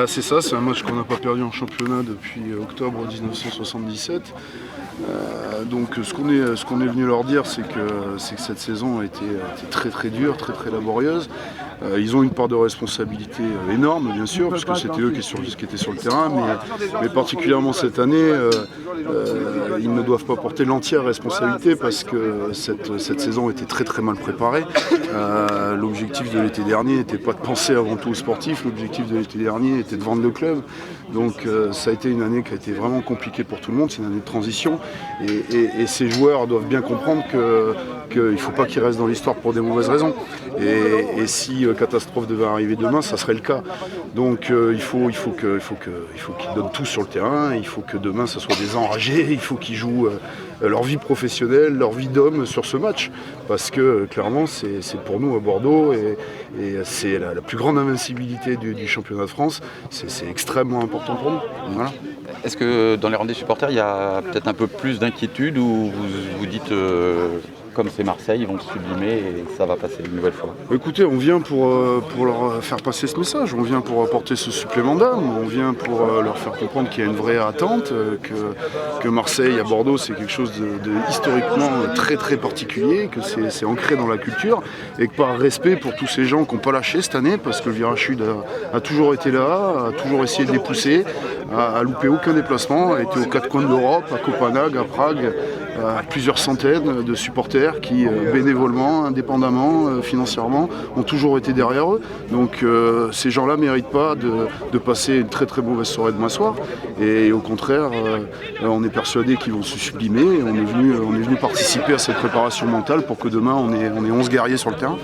C'est ça, c'est un match qu'on n'a pas perdu en championnat depuis octobre 1977. Donc ce qu'on est venu leur dire, c'est que cette saison a été très très dure, très très laborieuse. Ils ont une part de responsabilité énorme, bien sûr, parce que c'était eux qui étaient sur le terrain, mais particulièrement cette année, ils ne doivent pas porter l'entière responsabilité parce que cette saison était très très mal préparée. L'objectif de l'été dernier n'était pas de penser avant tout aux sportifs, l'objectif de l'été dernier était de vendre le club. Donc ça a été une année qui a été vraiment compliquée pour tout le monde, c'est une année de transition. Et ces joueurs doivent bien comprendre qu'il ne faut pas qu'ils restent dans l'histoire pour des mauvaises raisons. Et si catastrophe devait arriver demain, ça serait le cas. Donc il faut qu'ils donnent tout sur le terrain, il faut que demain ça soit des enragés, il faut qu'ils jouent leur vie professionnelle, leur vie d'homme sur ce match. Parce que clairement c'est pour nous à Bordeaux et c'est la plus grande invincibilité du championnat de France. C'est extrêmement important pour nous. Voilà. Est-ce que dans les rangs des supporters, il y a peut-être un peu plus d'inquiétude ou vous dites comme c'est Marseille, ils vont le sublimer et ça va passer une nouvelle fois? Écoutez, on vient pour leur faire passer ce message, on vient pour apporter ce supplément d'âme, on vient pour leur faire comprendre qu'il y a une vraie attente, que Marseille à Bordeaux c'est quelque chose de historiquement très très particulier, que c'est ancré dans la culture et que par respect pour tous ces gens qui n'ont pas lâché cette année, parce que le Virage Sud a toujours été là, a toujours essayé de les pousser, a loupé aucun déplacement, a été aux quatre coins de l'Europe, à Copenhague, à Prague, à plusieurs centaines de supporters qui bénévolement, indépendamment, financièrement, ont toujours été derrière eux. Donc ces gens-là ne méritent pas de passer une très très mauvaise soirée demain soir. Et au contraire, on est persuadé qu'ils vont se sublimer. On est venu participer à cette préparation mentale pour que demain on ait 11 guerriers sur le terrain.